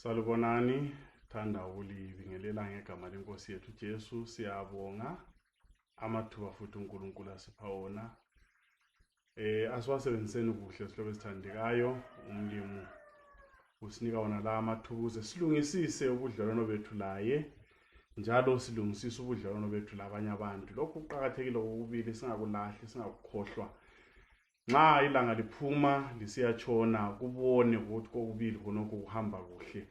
Salubonani, thanda ulibingelela ngegama lenkosi yethu Jesu. Siyabonga amathuba futhi uNkulunkulu asipha wona. Asiwasebenziseni kuhle sihloko esithandekayo. Umlimo usinika wona la amathuba ukuze silungisise ubudlelwano bethu laye, njalo silungisise ubudlelwano bethu labanye abantu. Lokhu kuqakathekile ukubili, singakulahli, singakukhohlwa. Nxa ilanga liphuma lisiyatshona kubone ukuthi kokubili khonokho kuhamba kuhle.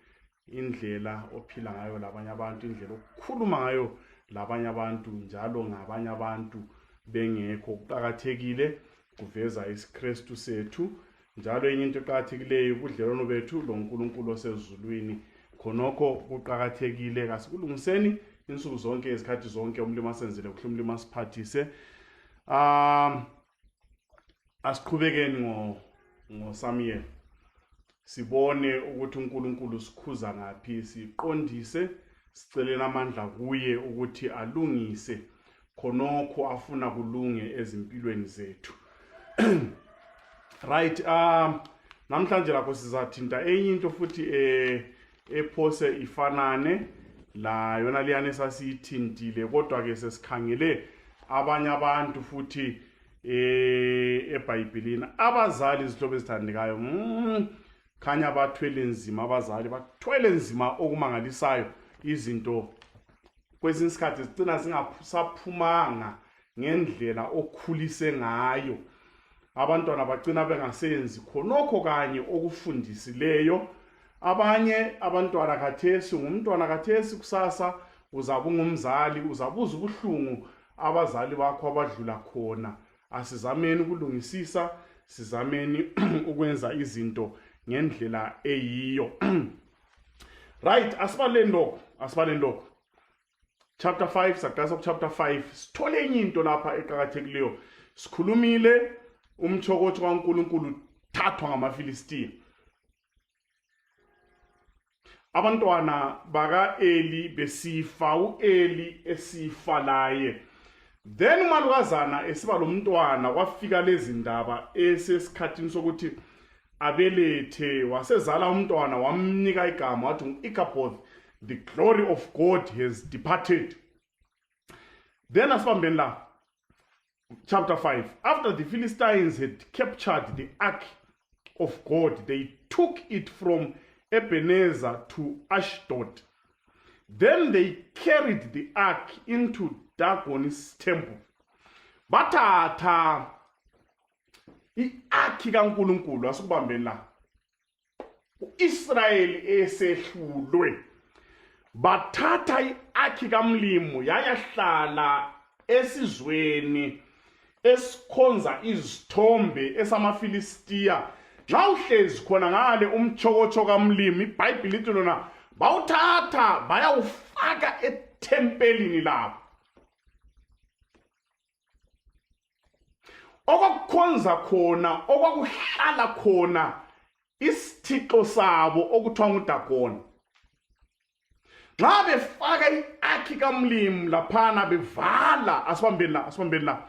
Indlela ophila ngayo labanye abantu, indlela okukhuluma ngayo labanye abantu, njalo ngabanye abantu bengekho, kuqakathekile kuveza isiKristu sethu. Njalo enye into eqakathekileyo ubudlelwano bethu loNkulunkulu osezulwini, khonokho kuqakathekile. Kasikulungiseni insuku zonke, izikhathi zonke, umlimo asenzele kuhle, umlimo asiphathise. Asiqhubekeni ngoSamuel, sibone ukuthi uNkulunkulu sikhuza ngaphi, siqondise, siceleni amandla kuye ukuthi alungise khonokho afuna kulunge ezimpilweni zethu. Right, namhlanje lapho sizathinta enye into futhi ephose ifanane la yona liyane esasiyithintile, kodwa ke sesikhangele abanye abantu futhi eBhayibhelini. Abazali izihlobo ezithandekayo, khanya bathwele nzima, abazali bathwele nzima okumangalisayo. Izinto kwesinye isikhathi zigcina zingasaphumanga ngendlela okhulise ngayo. Abantwana bagcina bengasenzi khonokho kanye okufundisileyo. Abanye abantwana khathesi, ngumntwana khathesi, kusasa uzabe ungumzali, uzabuza ubuhlungu abazali bakho abadlula khona. Asizameni ukulungisisa, sizameni ukwenza izinto ngendlela eyiyo. Right, asibalendoko. Chapter 5, saqasa chapter 5, sithole enye into lapha eqhakathekileyo. Sikhulumile umthokotho kaNkulunkulu thathwa ngamaFilistiya. Abantwana baka Eli besifa, uEli esifa laye. Then umalukazana esiba lo mntwana, kwafika lezi ndaba esesikhathini sokuthi abelethe, wasezala umntwana, wamnika igama wathi u-Ichabod, the glory of God has departed. Then asibambeni la chapter 5, after the Philistines had captured the ark of God, they took it from Ebenezer to Ashdod. Then they carried the ark into Dagon's temple. Bathatha i-ark kaNkulunkulu, asikubambeni la, uIsrayeli esehlulwe, bathatha i-ark kaMlimo yayahlala esizweni esikhonza izithombe esamaFilistiya. Nxa uhlezi khona ngale umthokotho kaMlimo, iBhayibheli lithi lona bawuthatha bayawufaka etempelini labo. Okwakukhonza khona, okwakuhlala khona isithixo sabo okuthiwa nguDagoni. Nxa befaka i-ark kaMlimo laphana bevala, asibambeni la,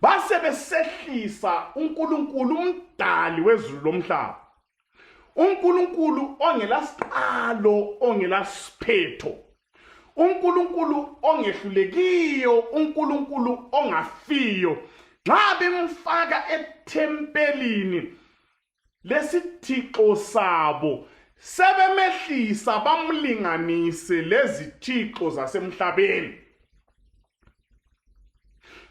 base besehlisa uNkulunkulu umdali wezulu lomhlaba, uNkulunkulu ongelasiqalo, ongelasiphetho, uNkulunkulu ongehlulekiyo, uNkulunkulu ongafiyo. Nxa bemfaka etempelini lesithixo sabo, sebemehlisa bamlinganise lezithixo zasemhlabeni.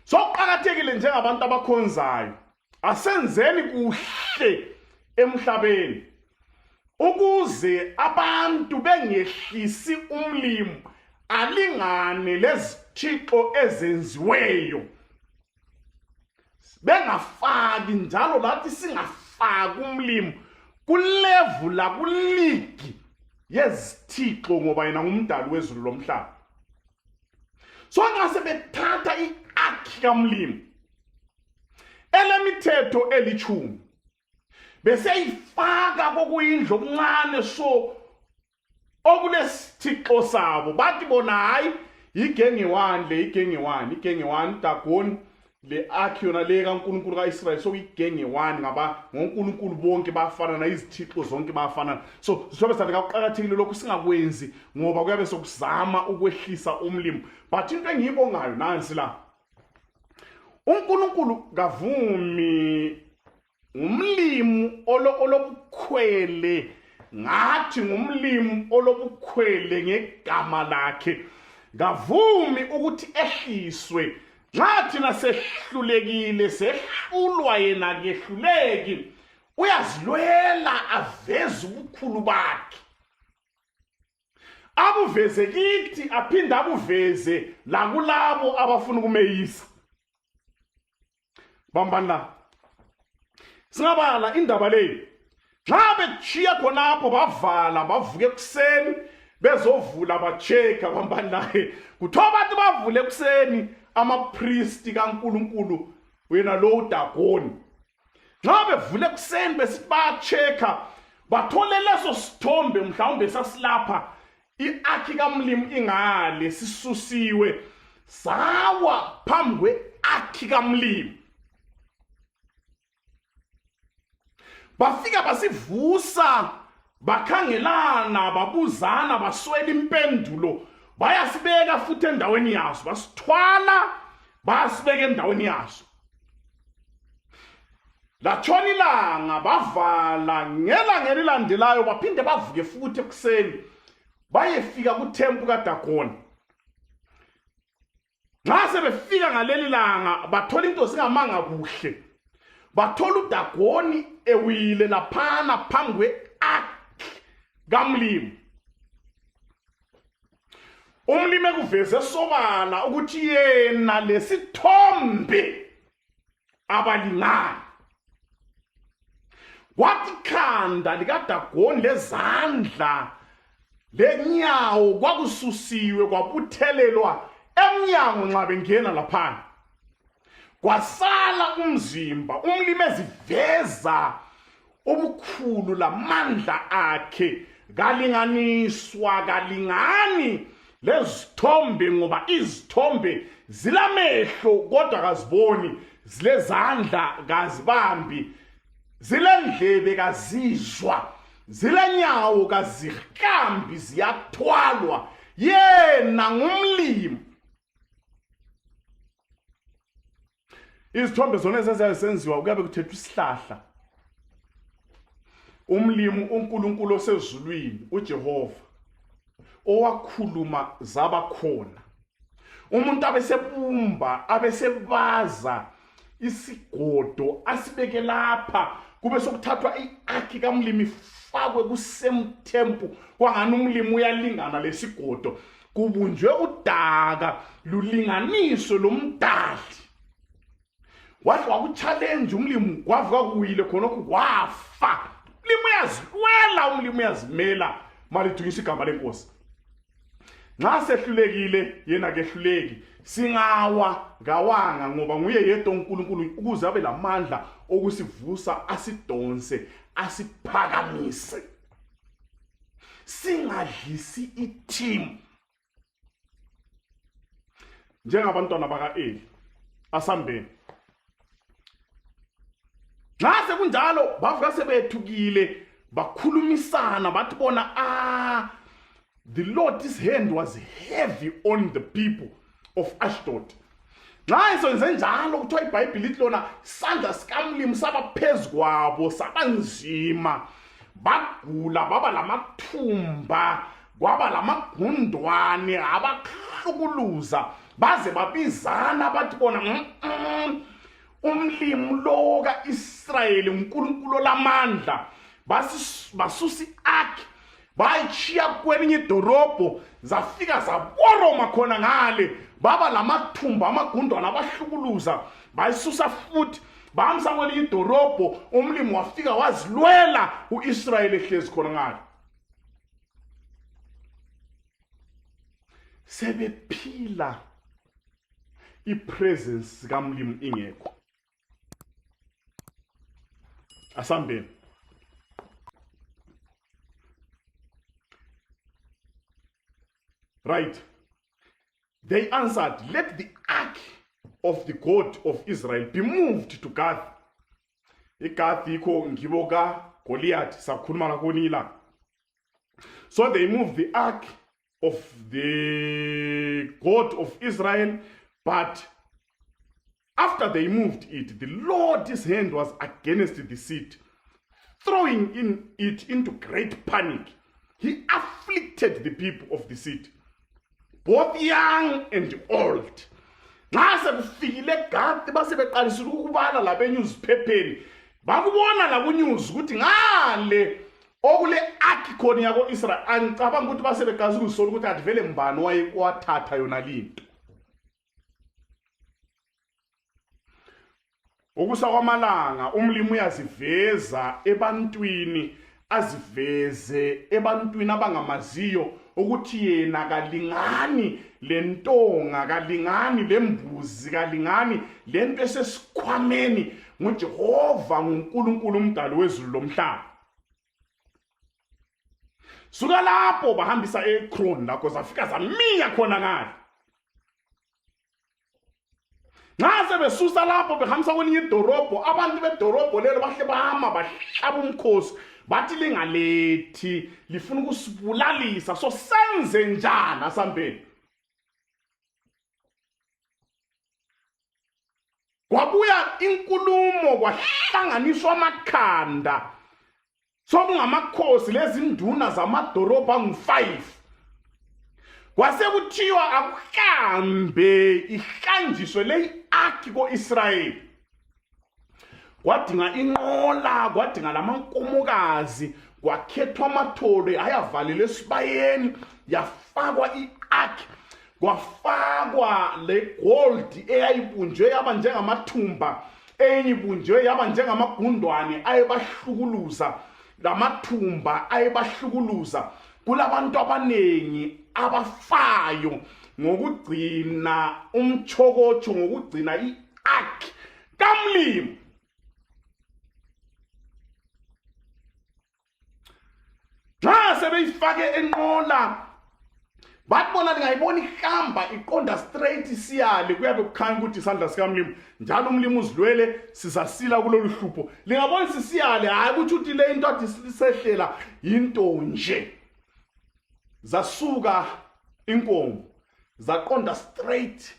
Soqhakathekile njengabantu abakhonzayo, asenzeni kuhle emhlabeni ukuze abantu bengehlisi umlimo alingane lezithixo ezenziweyo. Bengafaki njalo lathi singafaki umlimo kulevula, kuligi yezithixo, ngoba yena ngumdali wezulu lomhlaba. So nxa sebethatha i-ark kaMlimo elemithetho elitshumi, beseyifaka kokuyindlu okuncane so okulesithixo sabo, bathi bona hayi igenge 1 le, igenge 1, Dagoni, le ark yona le kaNkulunkulu kaIsrael sokuyigenge one ngaba ngoNkulunkulu bonke bafana na izithixo zonke bafana. So sizobe sathi akuqhakathekile lokhu singakwenzi ngoba kuyabe sokuzama ukwehlisa umlimo. But into engiyibongayo nansi la, uNkulunkulu kavumi umlimo olobukhwele ngathi ngumlimo olobukhwele ngegama lakhe. Kavumi ukuthi ehliswe ngathi nasehlulekile sehlulwa yena kehluleki uyazilwela aveze ubukhulu bakhe, abuveze kithi aphinda abuveze la kulabo abafuna ukumeyisa. Bambana singabala indaba le, xa bechiya khonapho bavala bavuke ekuseni bezovula bacheka bambanaye kuthiwa bathi bavule ekuseni amapriesti kaNkulunkulu wena lo udagoni. Xa bevule ekuseni besithi bacheka bathole leso sithombe mhlawumbe sasilapha iark kaMlimo ingale sisusiwe sawa phambi kwe-ark kaMlimo. Bafika basivusa bakhangelana babuzana baswela impendulo bayasibeka futhi endaweni yaso, basithwala basibeka endaweni yaso. Latshona ilanga bavala, ngelanga elilandelayo baphinde bavuke futhi ekuseni bayefika kuThempu kaDagoni. Nxa sebefika ngaleli langa bathola into singamanga kuhle, bathola uDagoni ewile laphana phambi kwe-ark kaMlimo. Umlimo ekuveze sobala ukuthi yena lesithombe abalingani. Kwathi ikhanda likaDagoni lezandla lenyawo kwakususiwe kwabuthelelwa emnyango nxa bengena laphana. Kwasala umzimba, umlimo eziveza ubukhulu lamandla akhe kalinganiswa kalingani lezithombe, ngoba izithombe zilamehlo kodwa kaziboni, zilezandla kazibambi, zilendlebe kazizwa, zilenyawo kazihlambi ziyathwalwa. Yena ngumlimo. Izithombe zona ezazisenziwa kuyabe kuthethwa isihlahla. Umlimo uNkulunkulu osezulwini uJehova owakhuluma zaba khona. Umuntu abesebumba abesebaza isigodo asibeke lapha kube sokuthathwa iark kaMlimo ifakwe kusemthempu kwangani umlimo uyalingana lesigodo, kubunjwe udaka lulinganiso lomdali. Wathi wakuchallenge umlimo kwavuka kuwile khonokho wafa. Umlimo uyazilwela, umlimo uyazimela malidunyisa igama lenkosi. Nxa sehlulekile yena kehluleki, singawa ngawanga ngoba nguye yedwa uNkulunkulu ukuze abe lamandla okusivusa asidonse asiphakamise. Singadlisi iteam njengabantwana bakaEli asambeni. Nxa sekunjalo bavuka sebethukile bakhulumisana bathi bona the Lord's hand was heavy on the people of Ashdod. Nxa isonze njalo kuthiwa iBhayibheli lithi lona isandla sikaMlimo sabaphezu kwabo sabanzima, bagula baba lamathumba, kwaba lamagundwane abahlukuluza, baze babizana bathi bona umlimo lo kaIsrayeli uNkulunkulu lamandla. Basusa iark bayichiya kwelinye idorobho, zafika zaboroma khona ngale, baba lamathumba amagundwane abahlukuluza, bayisusa futhi bahamsa kwelinye idorobho. Umlimo wafika wazilwela uIsrayeli ehlezi khona ngale. Sebephila ipresence kaMlimo ingekho. Asambeni. Right. They answered, let the ark of the God of Israel be moved to Gath. IGath yikho ngibo ka Goliath sakhuluma ngakonila. So they moved the ark of the God of Israel, but after they moved it, the Lord's hand was against the city, throwing it into great panic. He afflicted the people of the city, both young and old. Nxa sekufikile eGath basebeqalisile ukubala lapha enyuziphepheni, bakubona la kunews ukuthi ngale okule ark khona yako Israel, angicabanga ukuthi basebeqalisa ukusola ukuthi adivele mbani wayewathatha yona linto. Ukusa kwamalanga umlimi uyaziveza ebantwini, aziveze ebantwini abangamaziyo ukuthi yena kalingani lentonga, kalingani lembuzi, kalingani lento esesikhwameni nguJehova nguNkulunkulu umdali wezulu lomhlaba. Suka lapho bahambisa eEkron lakho zafika zamiya khona ngale. Nxa sebesusa lapho behambisa kwelinye idorobho, abantu bedorobho lelo bahle bahamba bahlaba umkhosi, bathi lingalethi lifuna ukusibulalisa, so senze njani asambeni. Kwabuya inkulumo kwahlanganiswa amakhanda sokungamakhosi lezinduna zamadorobha angu-5. Kwase kuthiwa akuhambe ihlanjiswe le ark ko-Israyeli. Kwadinga inqola, kwadinga lamankomokazi, kwakhethwa amathole ayavalelwa esibayeni, yafakwa i-ark, kwafakwa le gold eyayibunjwe yaba njengamathumba, enye ibunjwe yaba njengamagundwane ayebahlukuluza, lamathumba ayebahlukuluza. Kulabantu abanengi abafayo ngokugcina umchokocho, ngokugcina i-ark kamlimi. Nxa sebeyifake enqola, batibona lingayibona ihamba iqonda straight siyale, kuyabe kukhanya ukuthi isandla sikamlimi, njalo umlimi uzilwele sizasila kulolu hlupho. Lingabona sisiyale, hayi ukuthi uthi le into athi sisehlela into nje. Zasuka inkomo zaqonda straight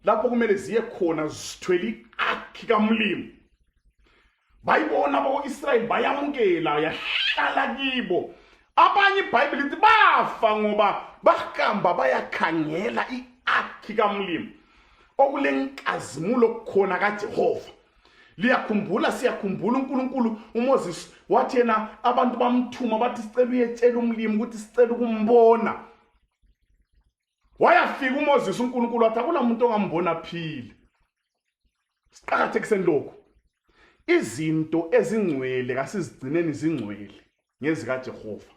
lapho kumele ziye khona, zithwele i-ark kamlimi. Bayibona abako-Israyeli bayamukela, yahlala kibo. Abanye iBhayibheli lithi bafa ngoba bahamba bayakhangela i-ark kamlimi, okulenkazimulo khona kaJehova. Liyakhumbula, siyakhumbula uNkulunkulu uMoses wathi yena abantu bamthuma bathi sicela uyetshela umlimi ukuthi sicela ukumbona. Wayafika uMoses uNkulunkulu wathi akula umuntu ongambona phile. Siqakathekiseni lokho. Izinto ezingcwele kasizigcineni zingcwele ngezika Jehova.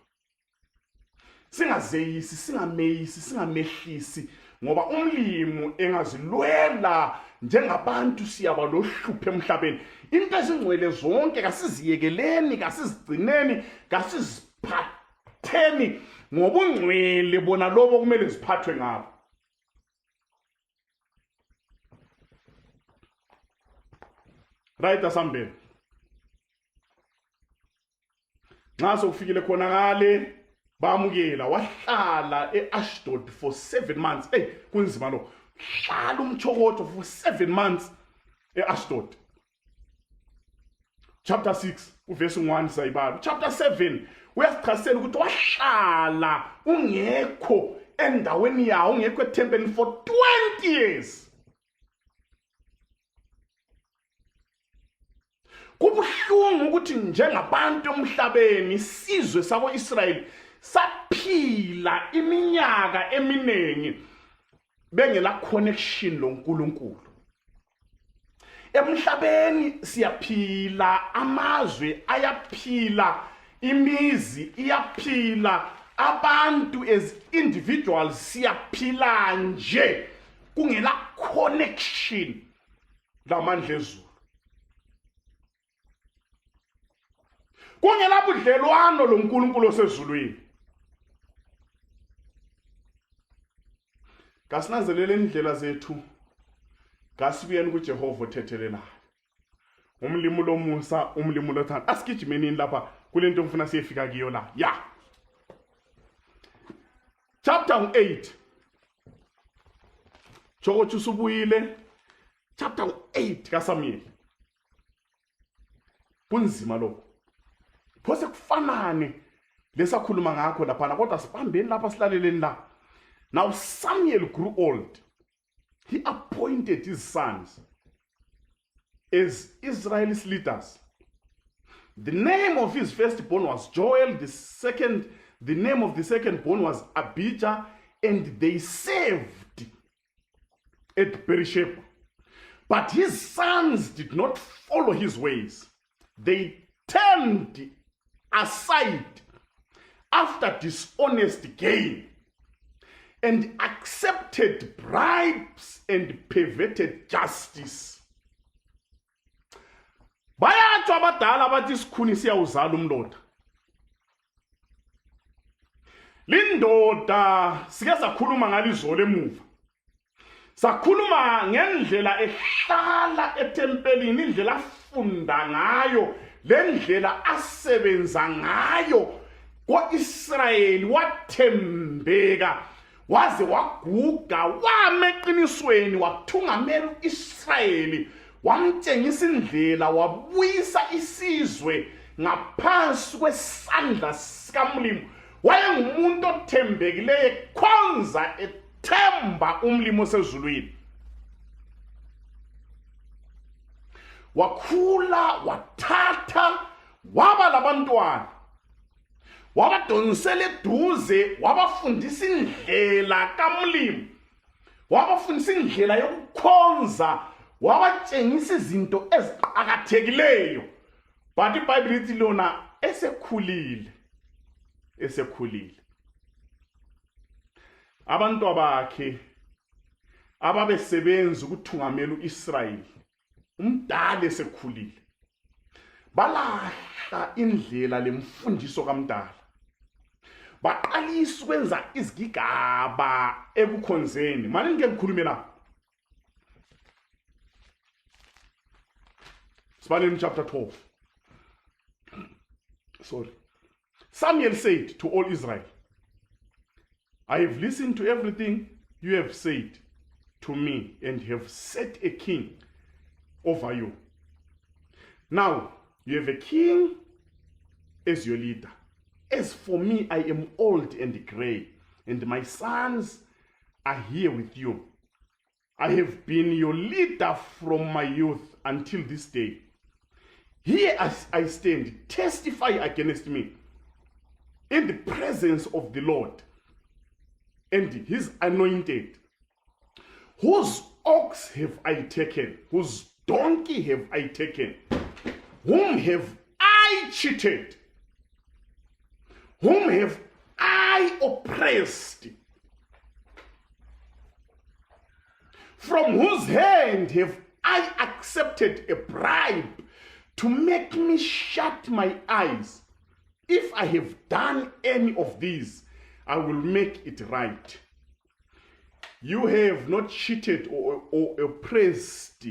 Singazeyisi, singameyisi, singamehlisi, ngoba umlimi engazilwela njengabantu siyaba lohlupho emhlabeni. Into ezingcwele zonke kasiziyekeleni, kasizigcineni, kasiziphatheni ngobungcwele bona lobo kumele ziphathwe ngabo. Right asambeni. Nxa sokufikile khona ngale bamukela, wahlala eAshdod for 7 months. Kunzima lo. Hlala umchokocho for 7 months eAshdod. Chapter 6 uverse 1 sayibala. Chapter 7 uyasichasela ukuthi wahlala ungekho endaweni yawo, ungekho etempelini for 20 years. Kubuhlungu ukuthi njengabantu emhlabeni isizwe sako-Israyeli saphila iminyaka eminengi bengela connection loNkulunkulu. Emhlabeni siyaphila, amazwe ayaphila, imizi iyaphila, abantu as individuals siyaphila nje kungela connection lamandla ezulu. Kungela budlelwano loNkulunkulu osezulwini. Kasinanzelele indlela zethu kasibuyeni kuJehova othethelelayo. Umlimo lomusa, umlimo lothando. Asigijimenini lapha kulento ngifuna siyefika kiyo la. Yeah. Chapter 8. Choko chusubuyile. Chapter 8 kaSamuel. Kunzima lokho. Phose kufanane lesakhuluma ngakho lapha kodwa sibambeni lapha silaleleni la. Now Samuel grew old. He appointed his sons as Israel's leaders. The name of his firstborn was Joel, the name of the secondborn was Abijah, and they served at Beersheba. But his sons did not follow his ways. They turned aside after dishonest gain and accepted bribes and perverted justice. Bayatsho abadala bathi isikhuni siyawuzala umndoda. Lindoda sike sakhuluma ngalizolo emuva. Sakhuluma ngendlela ehlala etempelini, indlela afunda ngayo, lendlela asebenza ngayo ko-Israyeli, wathembeka waze waguga wameqinisweni wathungamela u-Israyeli, wamtshengisa indlela wabuyisa isizwe ngaphansi kwesandla sikamlimo. Wayengumuntu othembekileyo ekhonza ethemba umlimo osezulwini. Wakhula, wathatha, waba labantwana, wabadonsela eduze, wabafundisa indlela kamlimo, wabafundisa indlela yokukhonza, wabatshengisa izinto eziqakathekileyo. But iBhayibheli lithi lona esekhulile. Abantu abakhe ababesebenza ukuthungamela uIsrayeli, umdala esekhulile, balahla indlela lemfundiso kamdala, baqalisa ukwenza izigigaba ekukhonzeni. Manje ngeke ngikhulume la. Sibale chapter 12. Samuel said to all Israel, I have listened to everything you have said to me and have set a king over you. Now you have a king as your leader. As for me, I am old and gray, and my sons are here with you. I have been your leader from my youth until this day. Here as I stand, testify against me in the presence of the Lord and his anointed. Whose ox have I taken? Whose donkey have I taken? Whom have I cheated? Whom have I oppressed? From whose hand have I accepted a bribe to make me shut my eyes? If I have done any of these, I will make it right. You have not cheated or oppressed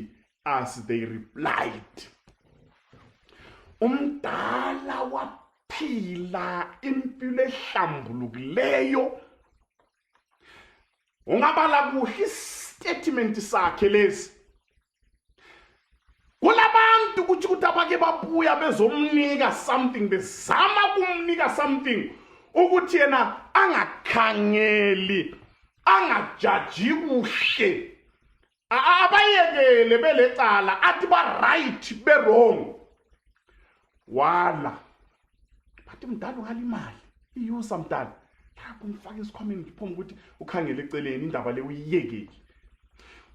us, they replied. Umdala waphila impilo ehlambulukileyo. Ungabala kuhle statement sakhe lesi. Kulabantu kuthi abake babuya bezomnika something, bezama kumnika something ukuthi yena angakhangeli, angajaji kuhle, abayekele belecala athi ba right be wrong. Wala bathi mdala ungalimali iyusa mdala lapho umfaka isikhwameni phoma ukuthi ukhangele eceleni indaba le uyiyekele.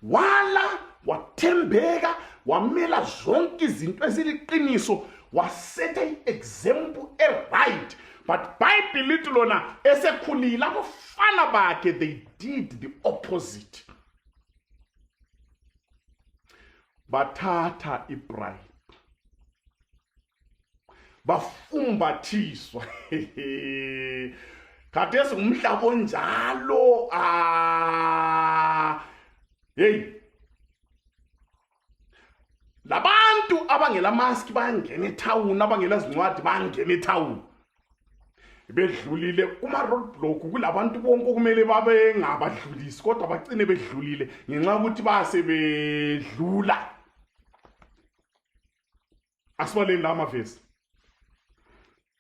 Wala wathembeka, wamela zonke izinto eziliqiniso, wasetha i-example right. But Bible lithi lona esekhulile abafana bakhe they did the opposite. Bathatha ibribe, bafumbathiswa. Khathesi ngumhlaba onjalo. Hey, labantu abangela mask bangena etown, abangela zincwadi bangena etown, bedlulile kuma roadblock. Kulabantu bonke kumele babe ngabadlulisi kodwa bagcine bedlulile ngenxa ukuthi base bedlula. Asibaleni la amavesi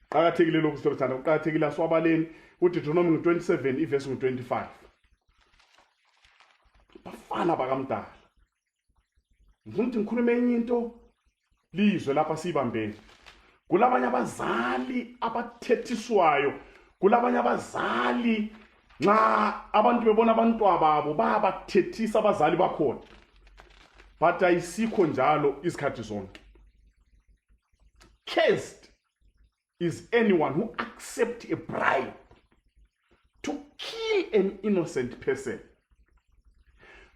qakathekile lokhu sithanda, uqakathekile aswabaleni uDeuteronomy 27 ivesi 25. Bafana bakamdala ngifuna ukuthi ngikhulume enye into lizwe lapha sibambene. Kulabanye abazali abathethiswayo, kulabanye abazali nxa abantu bebona abantwana babo bayabathethisa abazali bakhona, but ayisikho njalo isikhathi zonke. Cursed is anyone who accepts a bribe to kill an innocent person.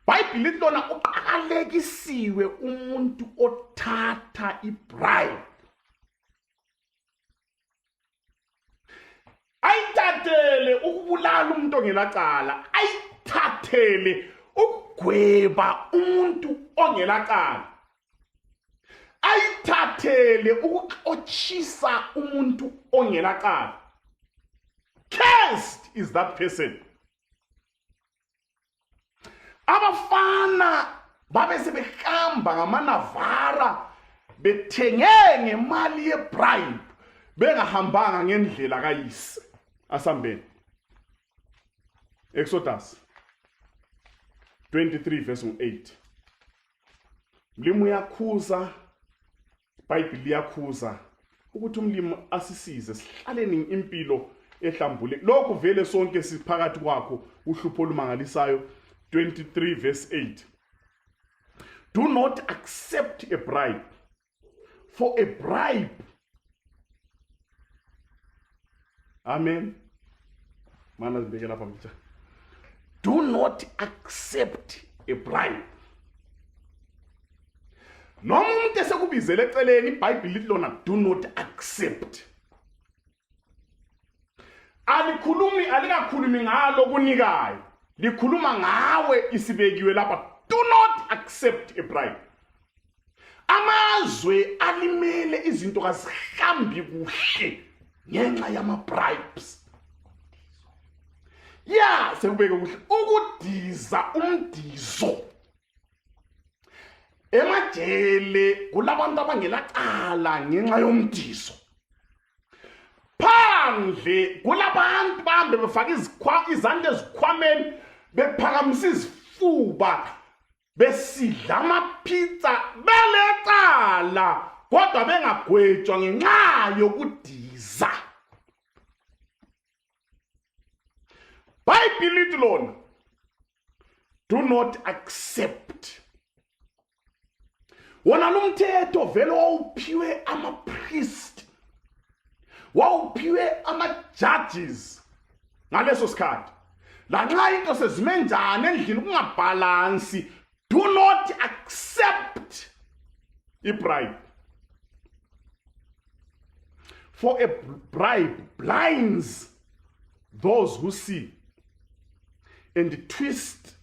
Bible lona uqalekisiwe umuntu othatha ibribe. Ayithathele ukubulala umuntu ongelacala, ayithathele ukugweba umuntu ongelacala, ayithathele ukuxotshisa umuntu ongelacala. Cursed is that person. Abafana babe sebehamba ngamanavara bethenge ngemali yebribe bengahambanga ngendlela kayise. Asambeni Exodus 23 verse 8. Mlimu yakhuza, Bible yakhuza ukuthi umlimi asisize sihlaleni impilo ehlambule. Lokhu vele sonke siphakathi kwakho uhlupho olumangalisayo. 23 verse 8. Do not accept a bribe, for a bribe, amen. Do not accept a bribe. Noma umuntu esekubizele eceleni, iBhayibheli lithi lona do not accept. Alikakhulumi ngalo kunikayo, likhuluma ngawe isibekiwe lapha. Do not accept a bribe. Amazwe alimele izinto kazihambi kuhle ngenxa yama-bribes. Ya, sekubeke kuhle ukudiza umdizo. Emajele kulabantu abangelacala ngenxa yomdizo. Phandle kulabantu bahambe befaka izandla ezikhwameni bephakamisa izifuba besidla amapizza belecala kodwa bengagwetshwa ngenxa yokudiza. Bible lithi lona do not accept. Wona lumthetho vele wawuphiwe ama-priest, wawuphiwe ama-judges ngaleso sikhathi. Lanxa into sezime njani endlini kungabhalansi, do not accept a bribe. For a bribe blinds those who see and twist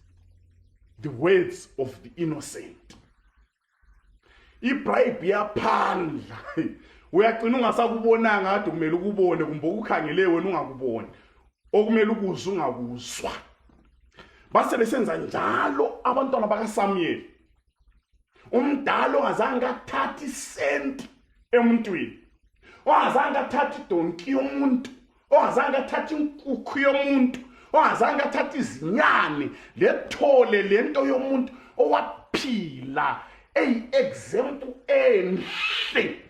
the words of the innocent. Ibribe yaphandla. Uyagcina ungasakubonanga kade kumele ukubone kumbe ukukhangele wena ungakuboni. Okumele ukuzwe ungakuzwa. Base besenza njalo abantwana bakaSamuel. Umdala ongazange athathe isenti emuntwini, ongazange athathe idonki yomuntu, ongazange athathe inkukhu yomuntu, ongazange athathe izinyane lethole lento yomuntu, owaphila example enhle.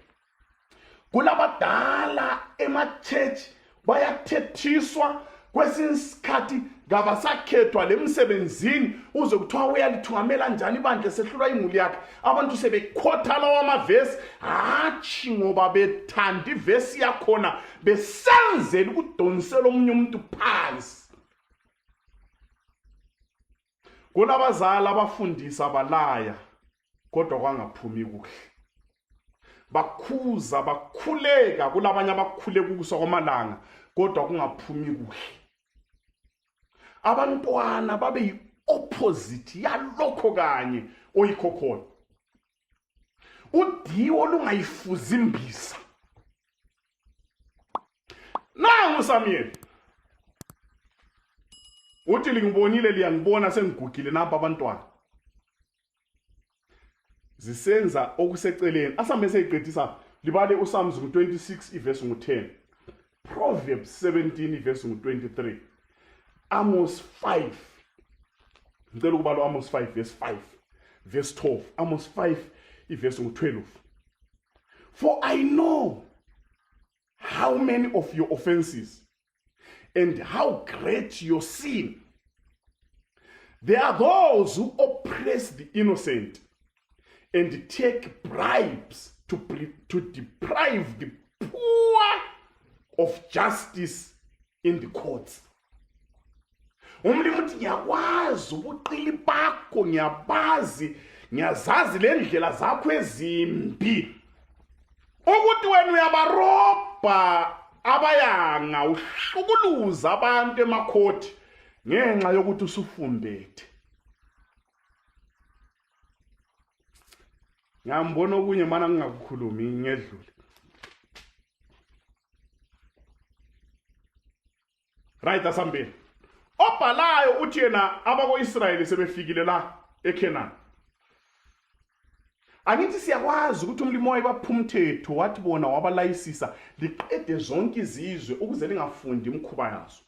Kulabadala ema-church bayathethiswa, kwesinye isikhathi ngabasakhethwa lemsebenzini uze kuthiwa uyalithungamela njani ibandla sehlulwa imuli yakhe. Abantu sebekhotha lawo amavesi, hatshi ngoba bethanda ivesi yakhona besenzela ukudonsela omunye umuntu phansi. Kulabazali abafundisa balaya kodwa kwangaphumi kuhle, bakhuza bakhuleka kulabanye abakhule kukuswa kwamalanga kodwa kungaphumi kuhle. Abantwana babe yi-opposite yalokho kanye oyikho khona. udiwo lungayifuzi imbiza. Nangu Samuel uthi lingibonile liyangibona sengigugile napha abantwana zisenza okuseceleni. Asambe seyiqedisa libale uPsalms 26 iverse 10, Proverbs 17 iverse 23, Amos 5, ngicela ukubala Amos 5 verse 5, verse 12, Amos 5 iverse 12. For I know how many of your offenses and how great your sin. There are those who oppress the innocent and take bribes to deprive the poor of justice in the courts. Umlimi uthi ngiyakwazi ubuqili bakho, ngiyazazi lendlela zakho ezimbi, ukuthi wena uyabarobha abayanga, uhlukuluza abantu emakhoti ngenxa yokuthi usufumbethe. Ngiyambona okunye mana ngingakukhulumi ngedlule. Right asambeni. Obhalayo uthi yena abako-Israyeli sebefikile la eKenani. Angithi siyakwazi ukuthi umlimo wayebaphumthetho wathi bona wabalayisisa liqede zonke izizwe ukuze lingafundi imkhuba yazo.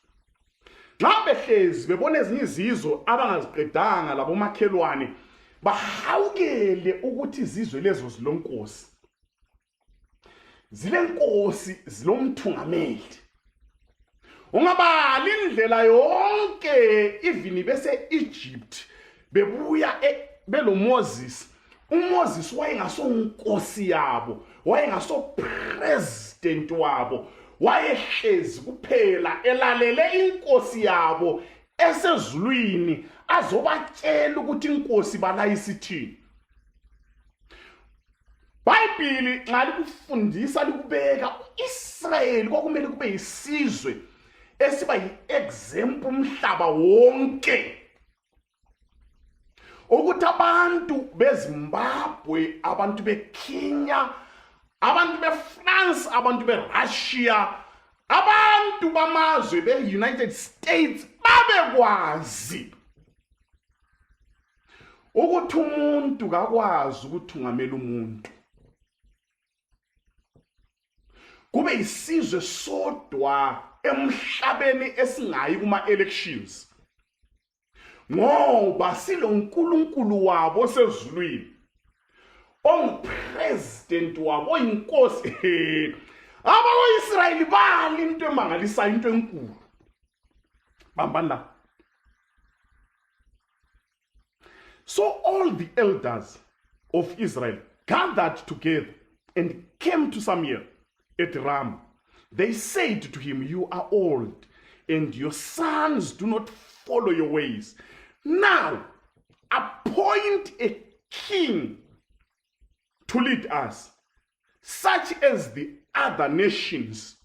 Nxa behlezi bebona ezinye izizwe abangaziqedanga labo makhelwane bahawukele ukuthi izizwe lezo zilonkosi. Zilenkosi zilomthungameli. Ungabali indlela yonke even bese Egypt bebuya belo Moses. UMoses wayengasonkosi yabo, wayengaso president wabo, wayehlezi kuphela elalele inkosi yabo esezulwini azobatshela ukuthi inkosi balayisithini. Bible nxa likufundisa likubeka uIsrael kwakumele kube yisizwe esiba yi-example umhlaba wonke. Ukuthi abantu beZimbabwe, abantu beKenya, abantu beFrance, abantu beRussia, abantu bamazwe beUnited States babekwazi ukuthi umuntu kakwazi ukuthungamela umuntu. Kube isizwe sodwa emhlabeni esingayi kuma elections. Ngoba silo uNkulunkulu wabo osezulwini, ongupresident wabo, oyinkosi. Abako-Israyeli bali into emangalisa, into enkulu. Bambana. So all the elders of Israel gathered together and came to Samuel at Ramah. They said to him, "You are old, and your sons do not follow your ways. Now, appoint a king to lead us, such as the other nations."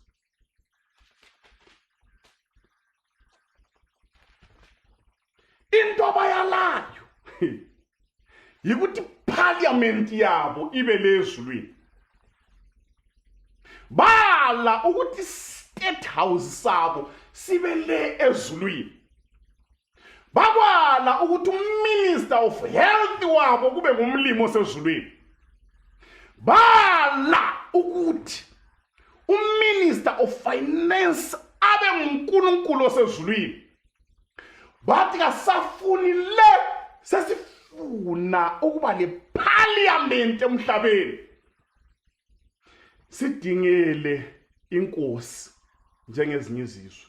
Into abayalayo yikuthi parliament yabo ibe lezulwini. Bala ukuthi state house sabo sibe le ezulwini. Bakwala ukuthi uMinister of Health wabo kube ngumlimi osezulwini. Bala ukuthi uMinister of Finance abe nguNkulunkulu osezulwini. Bathi kasafuni le sesifuna ukuba le parliament emhlabeni. Sidingele inkosi njengezinye izizwe.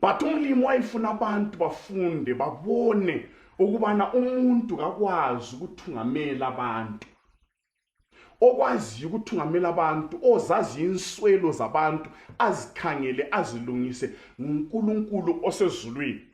But umlimi wayefuna abantu bafunde babone ukubana umuntu kakwazi ukuthungamela abantu. Okwazi ukuthungamela abantu, ozazi inswelo zabantu, azikhangele azilungise nguNkulunkulu osezulwini.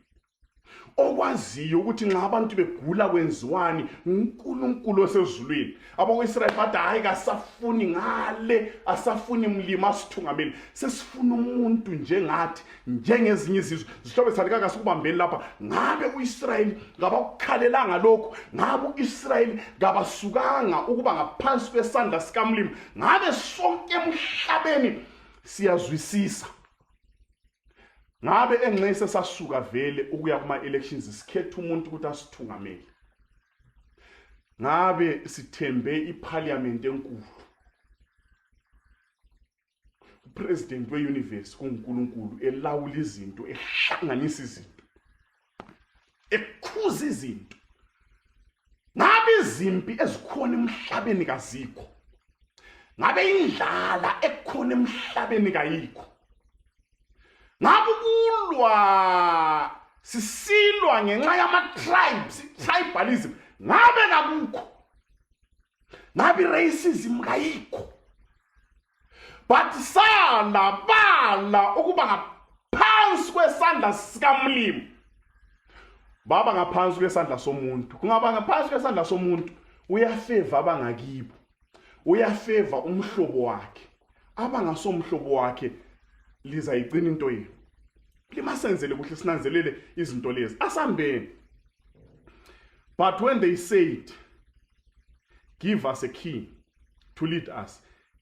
okwaziyo ukuthi nxa abantu begula kwenziwani uNkulunkulu osezulwini. Abako-Israyeli bathi hayi kasafuni ngale, asafuni mlimi asithungameli, sesifuna umuntu njengathi, njengezinye izizwe. Zihlobo sithandeka sikubambeni lapha, ngabe uIsrayeli ngabakukhalelanga lokho, ngabe uIsrayeli ngabasukanga ukuba ngaphansi kwesandla sikamlimi, ngabe sonke emhlabeni siyazwisisa. Ngabe enxese sasuka vele ukuya kuma-elections sikhetha umuntu ukuthi asithungamele. Ngabe sithembe iparliament enkulu, upresident we-universe kuNkulunkulu elawula izinto, ehlanganisa izinto, ekhuza izinto. Ngabe izimpi ezikhona emhlabeni kazikho, ngabe indlala ekhona emhlabeni kayikho, ngabe ukulwa sisilwa ngenxa yama-tribes, tribalism, ngabe kakukho, ngabe racism kayikho, but bala ukuba ngaphansi kwesandla sikamlimi. Baba ngaphansi kwesandla somuntu, kungaba ngaphansi kwesandla somuntu uyafeva abangakibo, uyafeva umhlobo wakhe, abangasomhlobo wakhe lizayigcina into yenu. Limasenzele kuhle sinanzelele izinto lezi asambeni. But when they said, give us a king to lead us,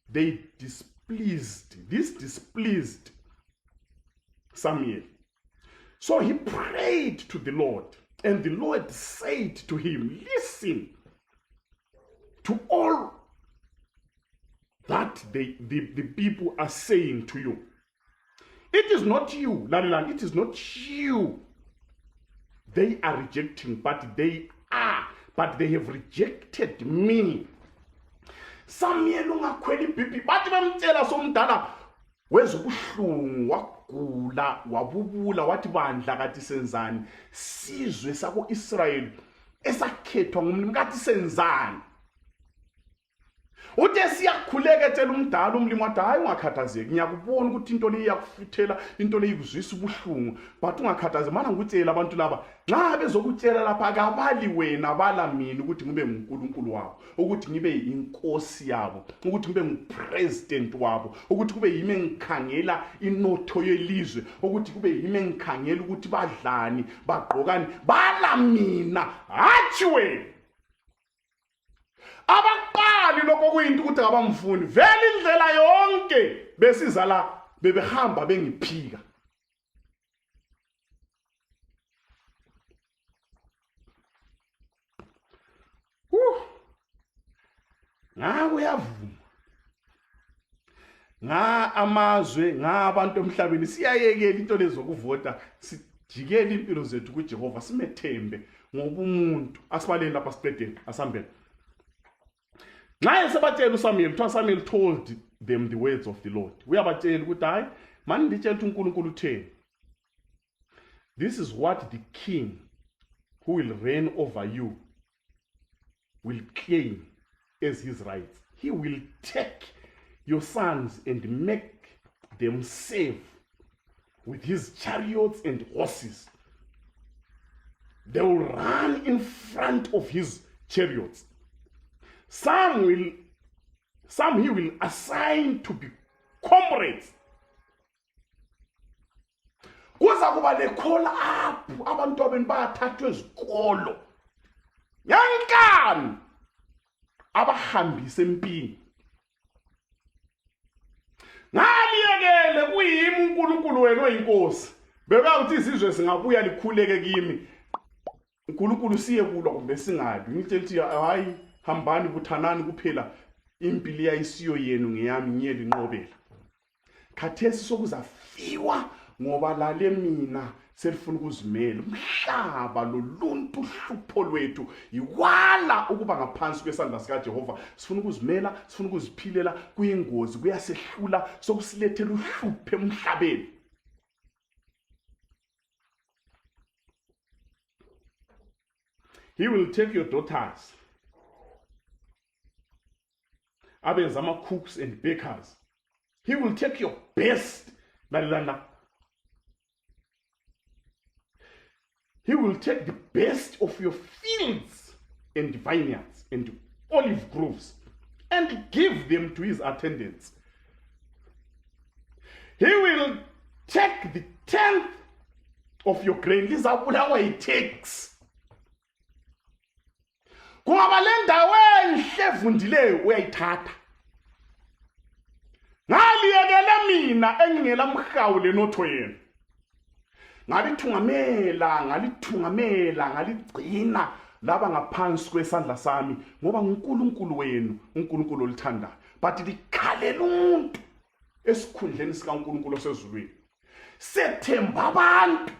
this displeased Samuel. So he prayed to the Lord, and the Lord said to him, listen to all that the people are saying to you. It is not you, Laliland, it is not you they are rejecting, but they have rejected me. Samuel ungakhwela ibhibhi, bathi bamtshela somdala wezobuhlungu, wagula, wabubula, wathi bandla kathi senzani, sizwe sako-Israyeli esakhethwa ngumlimi kathi senzani. Uthe siyakhuleka etshela umdala umlimi wathi hayi ungakhathazeki, ngiyakubona ukuthi into le iyakufuthela, into le ikuzwisa ubuhlungu, but ungakhathazeki. Mana ngikutshela abantu laba, nxa bezokutshela lapha kabali wena bala mina ukuthi ngibe nguNkulunkulu wabo, ukuthi ngibe inkosi yabo, ukuthi ngibe ngupresident wabo, ukuthi kube yimi engikhangela inotho yelizwe, ukuthi kube yimi engikhangela ukuthi badlani bagqokani, bala mina hathi wena. Abaqali lokho kuyinto ukuthi abamfuni vele indlela yonke besiza la bebehamba bengiphika. Uyavuma amazwe abantu emhlabeni siyayekela into lezokuvota, sijikele impilo zethu kuJehova, simethembe ngoba umuntu asibaleni lapha siqedeni asambele. Samuel told them the words of the Lord. Uyabatshela ukuthi hayi mani nditshela ukuthi uNkulunkulu utheni. This is what the king who will reign over you will claim as his rights. He will take your sons and make them serve with his chariots and horses. They will run in front of his chariots. Some he will assign to be comrades. Kuza kuba le call up abantu abeni bayathathwa ezikolo. Yankani abahambise empini. Ngaliyekele kuyimi uNkulunkulu wena oyinkosi. Beka uthi izizwe singabuya likhuleke kimi. uNkulunkulu siye kulwa kumbe singabi. Ngitshela ukuthi hayi hambani buthanani kuphela, impilo yayisiyo yenu ngeyami ngiyeli nqobela. Khathesi sokuzafiwa ngoba lale mina selifuna ukuzimela. Umhlaba loluntu uhlupho lwethu iwala ukuba ngaphansi kwesandla sikaJehova. Sifuna ukuzimela, sifuna ukuziphilela, kuyingozi, kuyasehlula, sokusilethela uhlupho emhlabeni. He will take your daughters, abenza ama-cooks and bakers. He will take your best. He will take the best of your fields and vineyards and olive groves and give them to his attendants. He will take the 10th of your grain. Lizabulawa i-tax. Kungaba le ndawo enhle evundileyo uyayithatha. Ngaliyekela mina engingela mhawule notho yena. Ngalithungamela, ngaligcina laba ngaphansi kwesandla sami ngoba uNkulunkulu wenu, uNkulunkulu olithandayo. But likhalela umuntu esikhundleni sikaNkulunkulu osezulwini. Sethemba abantu.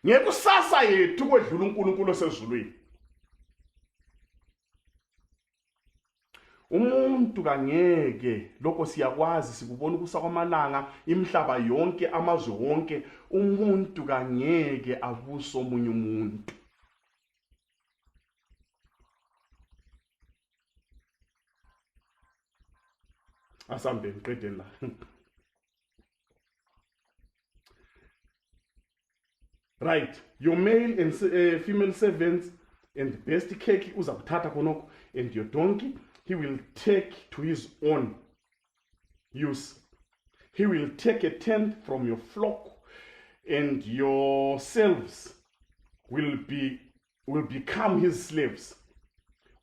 Ngekusasa yethu kodlula uNkulunkulu osezulwini. Umuntu kangeke lokho siyakwazi sikubona ukusa kwamalanga imhlaba yonke amazwe wonke umuntu kangeke abuso omunye umuntu. Asambe ngiqedeni la. Right, your male and female servants and the best cake uzakuthatha khonokho and your donkey he will take to his own use. He will take a tenth from your flock, and yourselves will become his slaves.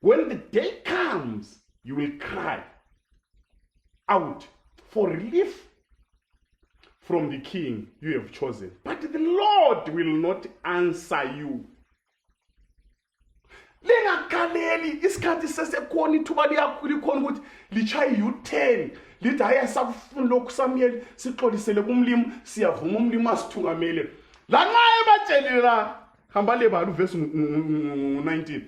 When the day comes, you will cry out for relief from the king you have chosen. But the Lord will not answer you. Lingakaleli isikhathi sesekhona ithuba liyakhona ukuthi lichaye u10 lithi hayi sakufuna lokhu Samuel sixolisele kumlimi siyavuma umlimi asithungamele la nxa ebatshelela hamba lebala uverse 19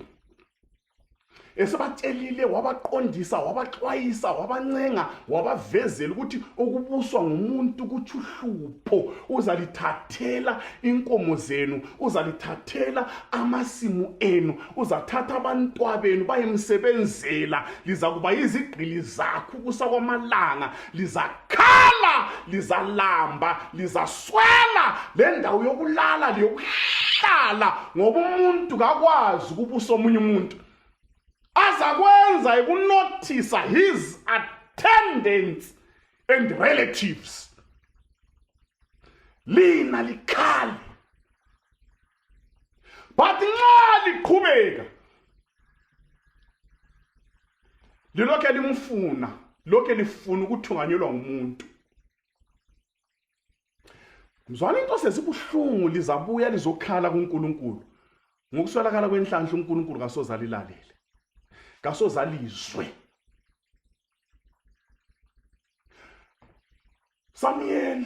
esebatshelile wabaqondisa wabaxwayisa wabancenga wabavezela ukuthi okubuswa ngumuntu kuchuhlupho uzalithathela inkomo zenu uzalithathela amasimu enu uzathatha abantwabenu bayemsebenzela lizakuba izigqili zakho kusa kwamalanga lizakhala lizalamba lizaswela le ndawo yokulala liyokuhlala ngoba umuntu kakwazi ukubusa omunye umuntu azakwenza ikunothisa his attendants and relatives. Lina likhali. But nxa liqhubeka lilokhe limfuna lokhe lifuna ukuthunganyelwa ngumuntu. Mzwana into sesibuhlungu lizabuya lizokhala kuNkulunkulu. Ngokuswelakala kwenhlanhla uNkulunkulu kasozalilalele. Kasozalizwe. Samuel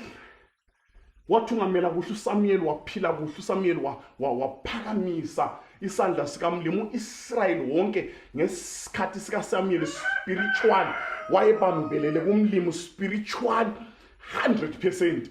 wathungamela kuhle uSamuel waphila kuhle uSamuel waphakamisa isandla sikamlimi uIsrael wonke ngesikhathi sika Samuel spiritual wayebambelele kumlimi spiritual 100%.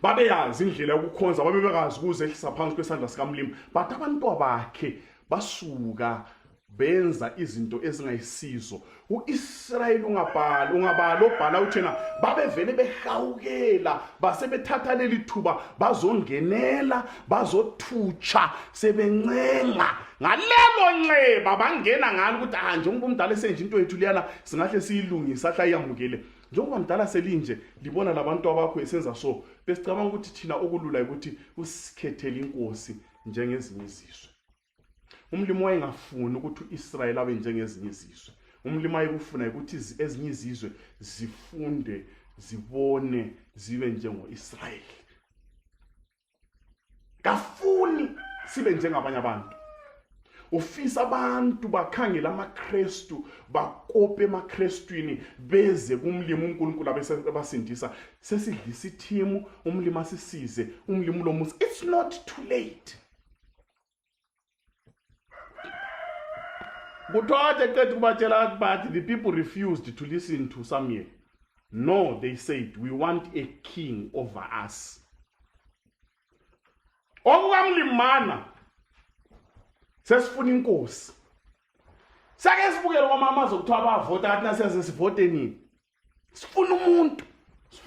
Babeyazi indlela yokukhonza babebekazi ukuzehlisa phansi kwesandla sikamlimi but abantu bakhe basuka benza izinto ezingayisizo uIsrael ungabala obhala uthena babevele behawukela basebethatha leli thuba bazongenela bazothutsha sebencenga ngalelo nxeba bangena ngalo ukuthi njengoba umdala esenje into yethu liyana singahle siyilungisa ahla iyamukele njengoba mdala selinje libona labantu abakho esenza so besicabanga ukuthi thina okulula ukuthi usikhethele inkosi njengezinye izizwe. Umlimi wayengafuni ukuthi uIsrael abe njengezinye izizwe. Umlimi wayekufuna ukuthi ezinye izizwe zifunde zibone zibe njengoIsrael. Kafuni sibe njengabanye abantu. Ufisa abantu bakhangela amaKristu bakope emaKristwini beze kumlimi uNkulunkulu abasindisa sesidlisa ithimu umlimi asisize umlimi lomusa. It's not too late. But the people refused to listen to Samuel. No, they said, we want a king over us. Okukamlimana sesifuna inkosi. Sake sibukele kwamama zokuthiwa bavota athi nasese sivote nini. Sifuna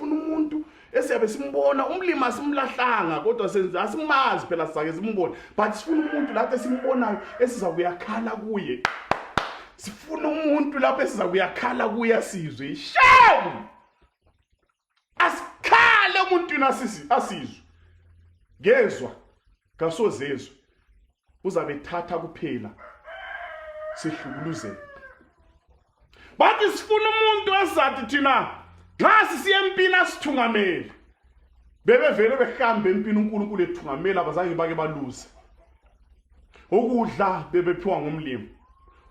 umuntu esiyabe simbona umlimi asimlahlanga kodwa senza asimazi phela sizake simbone, but sifuna umuntu lapho esimbonayo esiza kuyakhala kuye. Sifuna umuntu lapho esiza kuyakhala kuye sizwe. Shame! Asikhale umuntu asizwe. Gezwa kasozezwe. Uzabe thatha kuphela sihlukuluzeke. Bathi sifuna umuntu ezathi thina nxa sisiye empini asithungamele. Bebevele behambe empini uNkulunkulu ethungamela abazange bake baluze. Ukudla bebephiwa ngumlimi.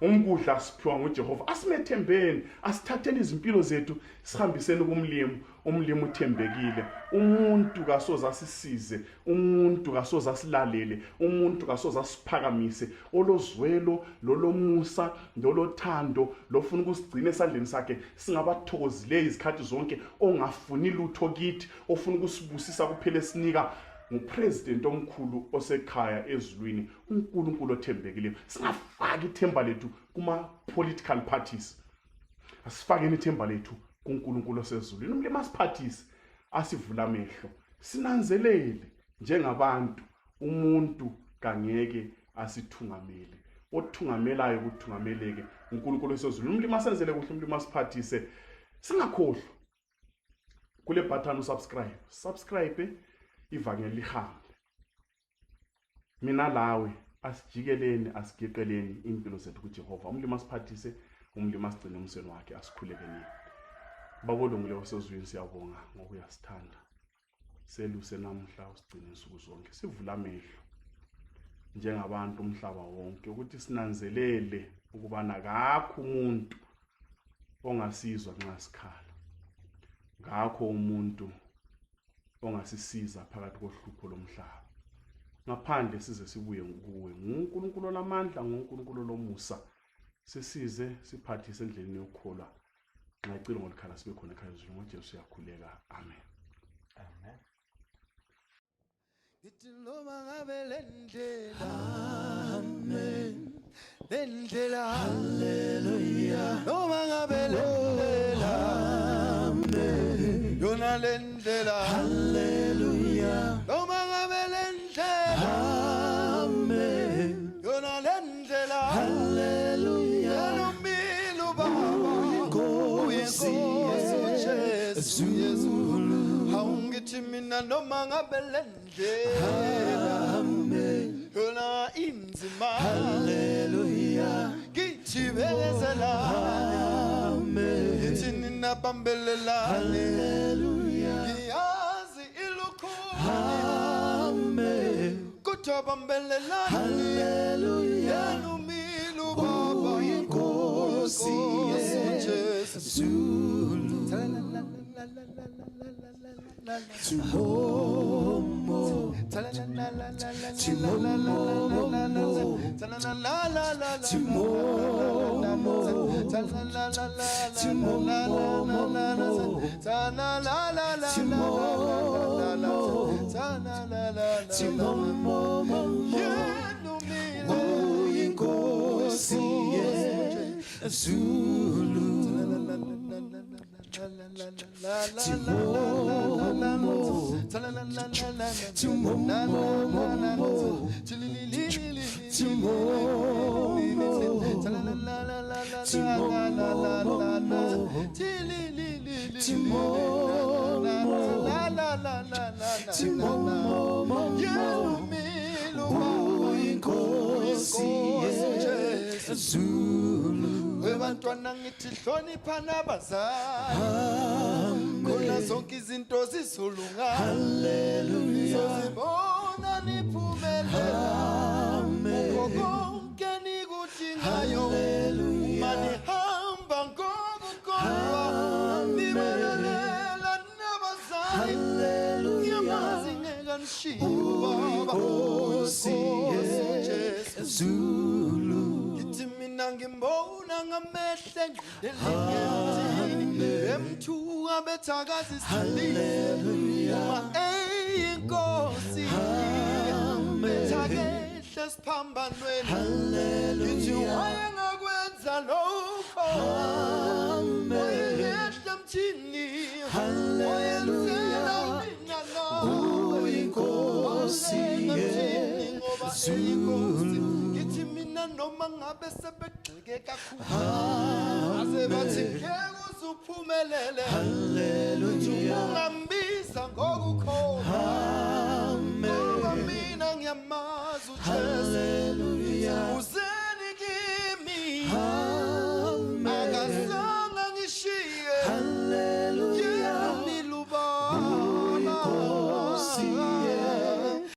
Umkudla siphiwa nguJehova. Asimethembeni, asithatheni izimpilo zethu sihambiseni kumlimi. Umlimi uthembekile. Umuntu kasoza asisize, umuntu kasoza asilalele, umuntu kasoza asiphakamise. Olozwelo, lolomusa, lolothando, lofuna ukusigcina esandleni sakhe. Singabathokozile izikhathi zonke, ongafuni lutho kithi, ofuna ukusibusisa kuphela esinika ngupresident omkhulu osekhaya ezulwini, uNkulunkulu othembekile. Singafaki ithemba lethu kuma political parties. Asifakeni ithemba lethu kuNkulunkulu osezulwini. Umlimi asiphathise, asivula amehlo. Sinanzelele njengabantu, umuntu kangeke asithungamele. Othungamelayo kuthungameleke uNkulunkulu osezulwini. Umlimi asenzele kuhle, umlimi asiphathise. Singakhohlwa kule button subscribe ivangeli lihambe. Mina lawe asijikeleni, asigeqeleni impilo zethu kuJehova. Umlimi asiphathise, umlimi asigcine umsweni wakhe, asikhuleke nini. Babolungile osezweni siyabonga ngokuyasithanda. Seluse namhla usigcine insuku zonke. Sivula amehlo njengabantu umhlaba wonke ukuthi sinanzelele ukubana akakho umuntu ongasizwa nxa sikhala. Ngakho umuntu ongasisiza phakathi kohlupho lomhlaba. Ngaphandle size sibuye kuwe. nguNkulunkulu olamandla, nguNkulunkulu lomusa. Sisize, siphathise endleleni yokukholwa. Nxa icilo ngolikhala sibe khona ekhaya ezweni ngoJesu uyakhuleka. Amen. Amen. Ngithi noma ngabe lendlela, amen, lendlela, hallelujah, noma ngabe lendlela, amen, yona lendlela, hallelujah, noma ngabe lendlela, amen, yona lendlela, hallelujah, nomilo baba inkosi Yesu, haungithi mina noma ngabe lendlela, amen, yona inzima, hallelujah, ngithi bekezela, amen, ngithi ninabambelela, hallelujah, ngiyazi ilukhulu, amen, kodwa bambelela, hallelujah, nomilo baba inkosi Yesu. Webantwana ngithi hlonipha nabazali, khona zonke izinto zizolunga, hallelujah, sizibona niphumelela, konke nikudingayo, uma nihamba ngokukholwa, nibekelela nabazali, ngiyamazi ngeke nishiye baba inkosi Yesu. Ngimbona ngamehlo engqindeleni, emthuka bethakazisa, hallelujah, inkosi bethakehle siphambanweni, ngithi wayengakwenza lokho, wayehla mthini, wayenzela eyinkosi ngithi mina noma ngabe sebegxeke kakhulu aze bathi ngeke uzuphumelele ungambiza ngoku